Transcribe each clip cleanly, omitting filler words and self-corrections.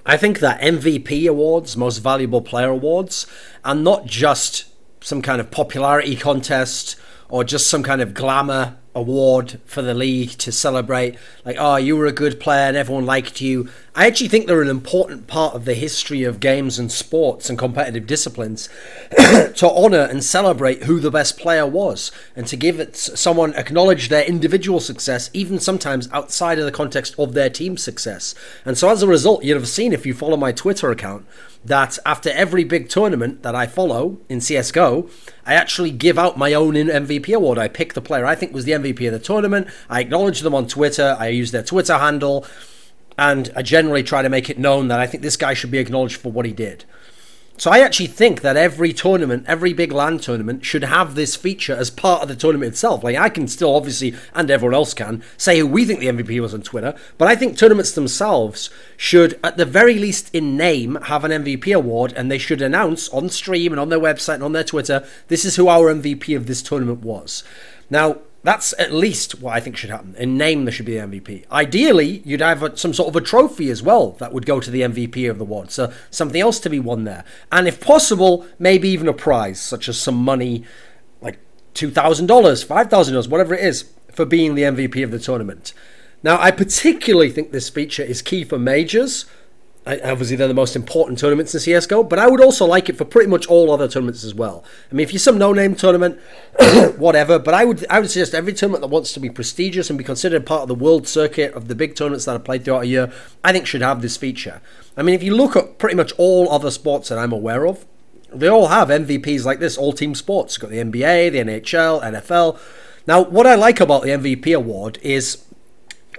I think that MVP awards, most valuable player awards, are not just some kind of popularity contest or just some kind of glamour award for the league to celebrate, like, oh, you were a good player and everyone liked you. I actually think they're an important part of the history of games and sports and competitive disciplines to honour and celebrate who the best player was, and to give it someone acknowledge their individual success, even sometimes outside of the context of their team's success. And so as a result, you'd have seen, if you follow my Twitter account, that after every big tournament that I follow in CSGO, I actually give out my own MVP award. I pick the player I think was the MVP of the tournament, I acknowledge them on Twitter, I use their Twitter handle, and I generally try to make it known that I think this guy should be acknowledged for what he did. So I actually think that every tournament, every big LAN tournament, should have this feature as part of the tournament itself. Like, I can still, obviously, and everyone else can, say who we think the MVP was on Twitter, but I think tournaments themselves should, at the very least in name, have an MVP award, and they should announce on stream and on their website and on their Twitter, this is who our MVP of this tournament was. Now, that's at least what I think should happen. In name, there should be the MVP. Ideally, you'd have some sort of a trophy as well that would go to the MVP of the award. So something else to be won there. And if possible, maybe even a prize, such as some money, like $2,000, $5,000, whatever it is, for being the MVP of the tournament. Now, I particularly think this feature is key for majors. Obviously, they're the most important tournaments in CSGO, but I would also like it for pretty much all other tournaments as well. I mean, if you're some no-name tournament, whatever, but I would suggest every tournament that wants to be prestigious and be considered part of the world circuit of the big tournaments that are played throughout a year, I think should have this feature. I mean, if you look at pretty much all other sports that I'm aware of, they all have MVPs like this, all team sports. You've got the NBA, the NHL, NFL. Now, what I like about the MVP award is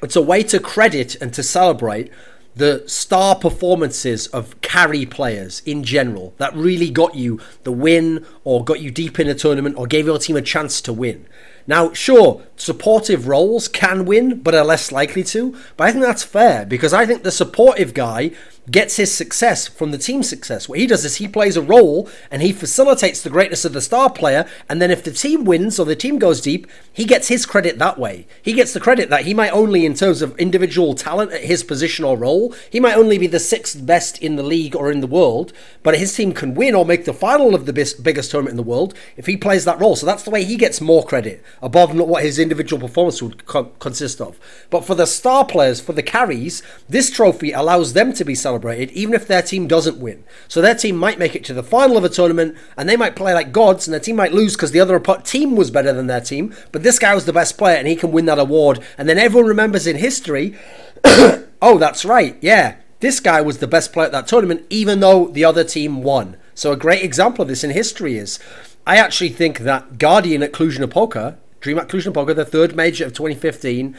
it's a way to credit and to celebrate the star performances of carry players in general that really got you the win or got you deep in a tournament or gave your team a chance to win. Now, sure, supportive roles can win, but are less likely to. But I think that's fair, because I think the supportive guy gets his success from the team's success. What he does is he plays a role and he facilitates the greatness of the star player. And then if the team wins or the team goes deep, he gets his credit that way. He gets the credit that he might only, in terms of individual talent at his position or role, he might only be the 6th best in the league or in the world, but his team can win or make the final of the biggest tournament in the world if he plays that role. So that's the way he gets more credit above what his individual performance would consist of. But for the star players, for the carries, this trophy allows them to be celebrated even if their team doesn't win. So their team might make it to the final of a tournament and they might play like gods and their team might lose because the other team was better than their team, but this guy was the best player and he can win that award. And then everyone remembers in history, oh, that's right, yeah, this guy was the best player at that tournament even though the other team won. So a great example of this in history is, I actually think that Guardian at Cluj-Napoca, Dream at Cluj-Napoca, the 3rd major of 2015,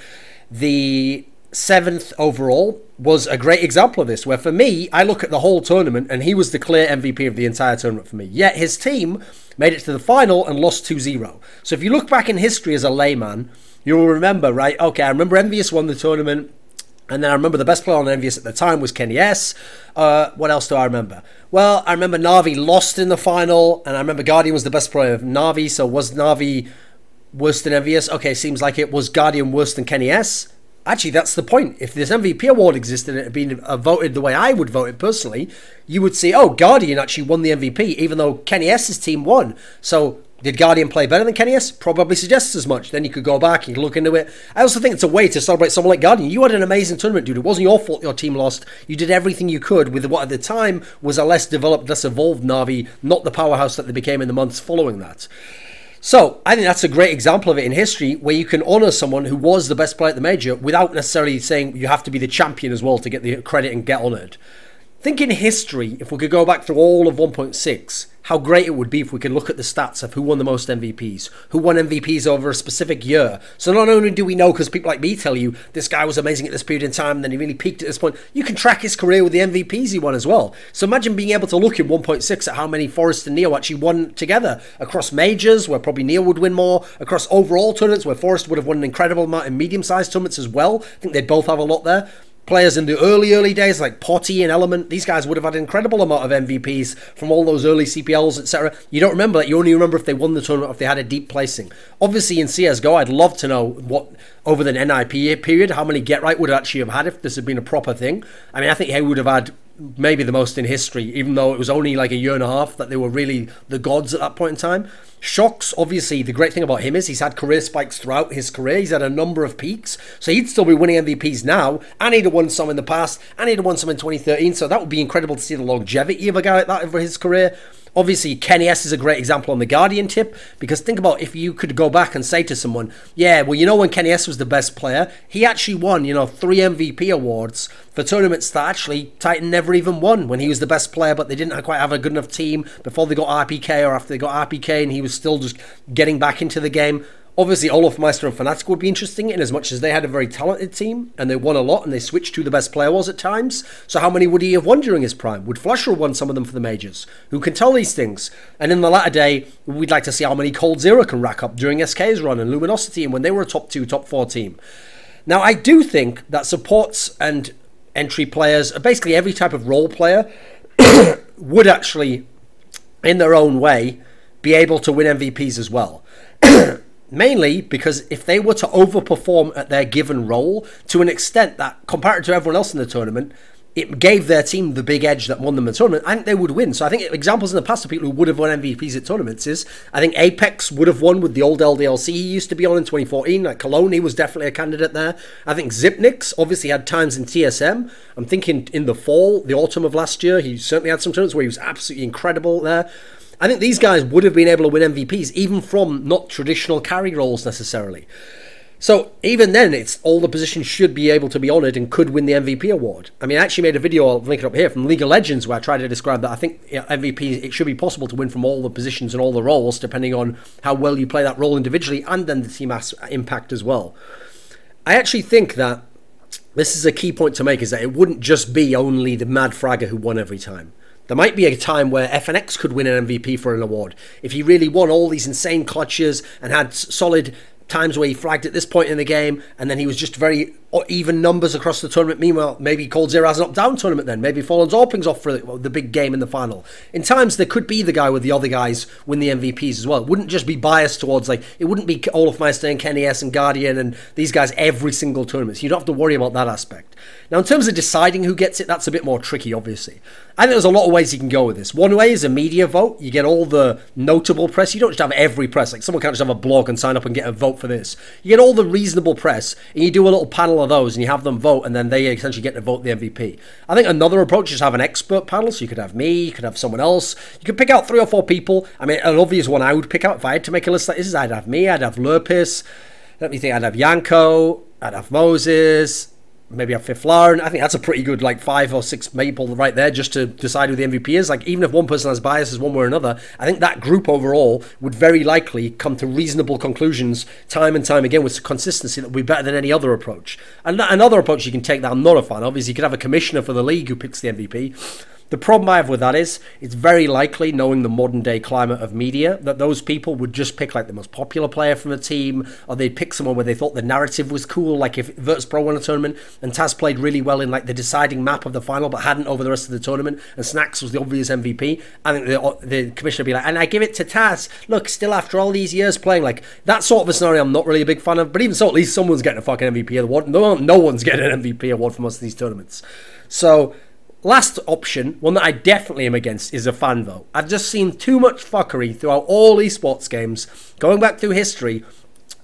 the 7th overall, was a great example of this, where for me, I look at the whole tournament and he was the clear MVP of the entire tournament for me. Yet his team made it to the final and lost 2-0. So if you look back in history as a layman, you'll remember, right, okay, I remember Envious won the tournament, and then I remember the best player on Envious at the time was Kenny S. What else do I remember? Well, I remember Na'Vi lost in the final, and I remember Guardian was the best player of Na'Vi, so was Na'Vi worse than Envious? Okay, seems like it. Was Guardian worse than Kenny S? Actually, that's the point. If this MVP award existed and it had been voted the way I would vote it personally, you would see, oh, Guardian actually won the MVP, even though Kenny S's team won. So did Guardian play better than Kenny S? Probably suggests as much. Then you could go back and look into it. I also think it's a way to celebrate someone like Guardian. You had an amazing tournament, dude. It wasn't your fault your team lost. You did everything you could with what at the time was a less developed, less evolved Na'Vi, not the powerhouse that they became in the months following that. So I think that's a great example of it in history, where you can honour someone who was the best player at the major without necessarily saying you have to be the champion as well to get the credit and get honoured. Think in history, if we could go back through all of 1.6, how great it would be if we could look at the stats of who won the most MVPs, who won MVPs over a specific year. So not only do we know, because people like me tell you, this guy was amazing at this period in time, and then he really peaked at this point, you can track his career with the MVPs he won as well. So imagine being able to look in 1.6 at how many Forrest and Neo actually won together, across majors, where probably Neo would win more, across overall tournaments, where Forrest would have won an incredible amount in medium-sized tournaments as well. I think they'd both have a lot there. Players in the early days like Potty and Element, these guys would have had an incredible amount of MVPs from all those early CPLs, etc. You don't remember that. You only remember if they won the tournament, if they had a deep placing. Obviously in CSGO, I'd love to know what, over the NIP period, how many Get Right would actually have had if this had been a proper thing. I mean, I think he would have had maybe the most in history, even though it was only like a year and a half that they were really the gods at that point in time. Shocks, obviously, the great thing about him is he's had career spikes throughout his career. He's had a number of peaks. So he'd still be winning MVPs now, and he'd have won some in the past, and he'd have won some in 2013. So that would be incredible to see the longevity of a guy like that over his career. Obviously, Kenny S is a great example on the Guardian tip, because think about if you could go back and say to someone, yeah, well, you know, when Kenny S was the best player, he actually won, 3 MVP awards for tournaments that actually Titan never even won when he was the best player, but they didn't quite have a good enough team before they got RPK or after they got RPK, and he was still just getting back into the game. Obviously, Olaf Meister and Fnatic would be interesting in as much as they had a very talented team and they won a lot and they switched who the best player was at times. So how many would he have won during his prime? Would Flusher have won some of them for the majors? Who can tell these things? And in the latter day, we'd like to see how many Cold Zero can rack up during SK's run and Luminosity and when they were a top 2, top 4 team. Now, I do think that supports and entry players, basically every type of role player, would actually, in their own way, be able to win MVPs as well. Mainly because if they were to overperform at their given role to an extent that, compared to everyone else in the tournament, it gave their team the big edge that won them the tournament, I think they would win. So I think examples in the past of people who would have won MVPs at tournaments is, I think Apex would have won with the old LDLC he used to be on in 2014. Like Cologne, he was definitely a candidate there. I think Zipnix obviously had times in TSM. I'm thinking in the fall, the autumn of last year, he certainly had some tournaments where he was absolutely incredible there. I think these guys would have been able to win MVPs, even from not traditional carry roles necessarily. So even then, it's all the positions should be able to be honoured and could win the MVP award. I mean, I actually made a video, I'll link it up here, from League of Legends where I tried to describe that. I think MVP, it should be possible to win from all the positions and all the roles, depending on how well you play that role individually and then the team impact as well. I actually think that this is a key point to make, is that it wouldn't just be only the mad fragger who won every time. There might be a time where FNX could win an MVP for an award. If he really won all these insane clutches and had solid times where he flagged at this point in the game, and then he was just very even numbers across the tournament. Meanwhile, maybe Cold Zero has an up-down tournament then. Maybe Fallen Zorping's off for the big game in the final. In times, there could be the guy with the other guys win the MVPs as well. It wouldn't just be biased towards, like, it wouldn't be Olaf Meister and Kenny S and Guardian and these guys every single tournament. So you don't have to worry about that aspect. Now, in terms of deciding who gets it, that's a bit more tricky, obviously. I think there's a lot of ways you can go with this. One way is a media vote. You get all the notable press. You don't just have every press. Like, someone can't just have a blog and sign up and get a vote for this. You get all the reasonable press, and you do a little panel of those, and you have them vote, and then they essentially get to vote the MVP. I think another approach is have an expert panel. So you could have me, you could have someone else. You could pick out 3 or 4 people. I mean, an obvious one I would pick out if I had to make a list like this is I'd have me, I'd have Lurpis. Let me think. I'd have Yanko, I'd have Moses. Maybe have Fifth Lauren. I think that's a pretty good, like, 5 or 6 people right there just to decide who the MVP is. Like, even if one person has biases one way or another, I think that group overall would very likely come to reasonable conclusions time and time again with consistency that would be better than any other approach. And another approach you can take that I'm not a fan of is you could have a commissioner for the league who picks the MVP. The problem I have with that is it's very likely, knowing the modern day climate of media, that those people would just pick like the most popular player from the team, or they'd pick someone where they thought the narrative was cool, like if Virtus Pro won a tournament and Taz played really well in like the deciding map of the final but hadn't over the rest of the tournament, and Snacks was the obvious MVP. I think the commissioner would be like, and I give it to Taz. Look, still after all these years playing, like that sort of a scenario I'm not really a big fan of, but even so, at least someone's getting a fucking MVP award. No one's getting an MVP award for most of these tournaments. So last option, one that I definitely am against, is a fan vote. I've just seen too much fuckery throughout all esports games, going back through history,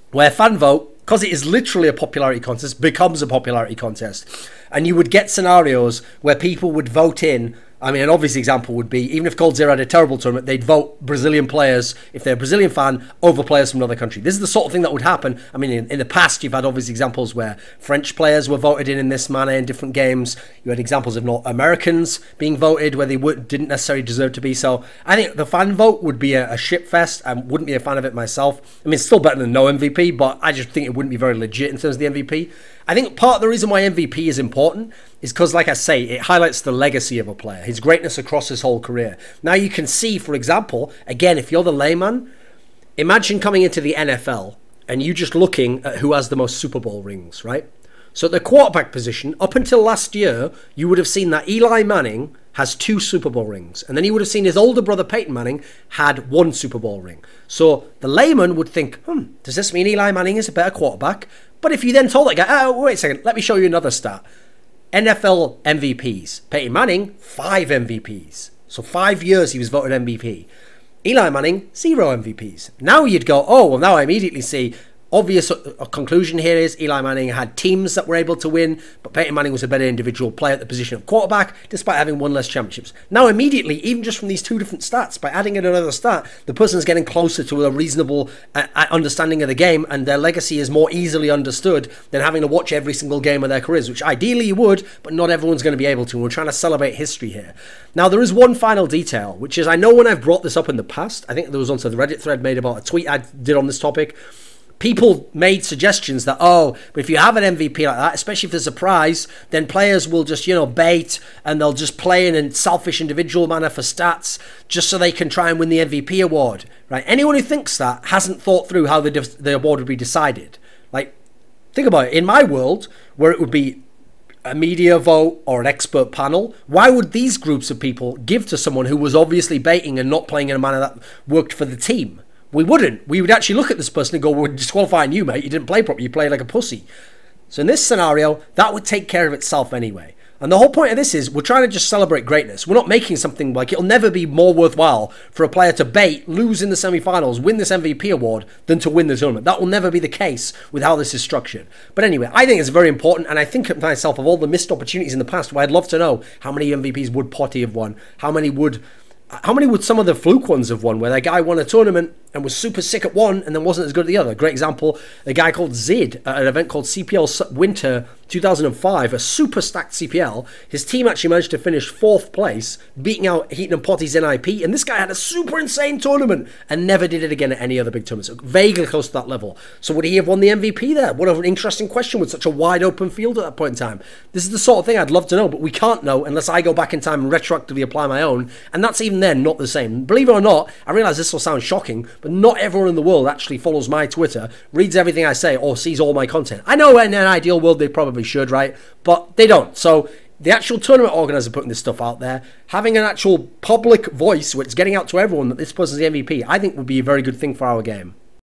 where fan vote, because it is literally a popularity contest, becomes a popularity contest. And you would get scenarios where people would vote in. I mean, an obvious example would be, even if Cold Zero had a terrible tournament, they'd vote Brazilian players, if they're a Brazilian fan, over players from another country. This is the sort of thing that would happen. I mean, in the past, you've had obvious examples where French players were voted in this manner in different games. You had examples of North Americans being voted where they didn't necessarily deserve to be. So I think the fan vote would be a shitfest. I wouldn't be a fan of it myself. I mean, it's still better than no MVP, but I just think it wouldn't be very legit in terms of the MVP. I think part of the reason why MVP is important is because, like I say, it highlights the legacy of a player, his greatness across his whole career. Now you can see, for example, again, if you're the layman, imagine coming into the NFL and you just looking at who has the most Super Bowl rings, right? So at the quarterback position, up until last year, you would have seen that Eli Manning has 2 Super Bowl rings. And then you would have seen his older brother, Peyton Manning, had 1 Super Bowl ring. So the layman would think, does this mean Eli Manning is a better quarterback? But if you then told that guy, oh, wait a second, let me show you another stat. NFL MVPs. Peyton Manning, 5 MVPs. So 5 years he was voted MVP. Eli Manning, 0 MVPs. Now you'd go, oh, well, now I immediately see obvious conclusion here is Eli Manning had teams that were able to win, but Peyton Manning was a better individual player at the position of quarterback, despite having won less championships. Now, immediately, even just from these 2 different stats, by adding in another stat, the person's getting closer to a reasonable understanding of the game, and their legacy is more easily understood than having to watch every single game of their careers, which ideally you would, but not everyone's going to be able to. We're trying to celebrate history here. Now, there is one final detail, which is, I know when I've brought this up in the past, I think there was also the Reddit thread made about a tweet I did on this topic. People made suggestions that, oh, but if you have an MVP like that, especially if there's a prize, then players will just, bait and they'll just play in a selfish individual manner for stats just so they can try and win the MVP award, right? Anyone who thinks that hasn't thought through how the award would be decided. Like, think about it. In my world, where it would be a media vote or an expert panel, why would these groups of people give to someone who was obviously baiting and not playing in a manner that worked for the team? We wouldn't. We would actually look at this person and go, we're disqualifying you, mate. You didn't play properly. You played like a pussy. So in this scenario, that would take care of itself anyway. And the whole point of this is we're trying to just celebrate greatness. We're not making something like it'll never be more worthwhile for a player to bait, lose in the semi-finals, win this MVP award than to win the tournament. That will never be the case with how this is structured. But anyway, I think it's very important. And I think of myself of all the missed opportunities in the past where I'd love to know how many MVPs would Potty have won? How many would some of the fluke ones have won where that guy won a tournament and was super sick at one and then wasn't as good at the other? Great example, a guy called Zid at an event called CPL Winter 2005, a super stacked CPL. His team actually managed to finish 4th place, beating out Heaton and Potty's NIP, and this guy had a super insane tournament and never did it again at any other big tournament. So vaguely close to that level. So would he have won the MVP there? What an interesting question with such a wide open field at that point in time. This is the sort of thing I'd love to know, but we can't know unless I go back in time and retroactively apply my own, and that's even then not the same. Believe it or not, I realise this will sound shocking, but not everyone in the world actually follows my Twitter, reads everything I say, or sees all my content. I know in an ideal world they probably should, right? But they don't. So the actual tournament organizer putting this stuff out there, having an actual public voice which is getting out to everyone that this person's the MVP, I think would be a very good thing for our game.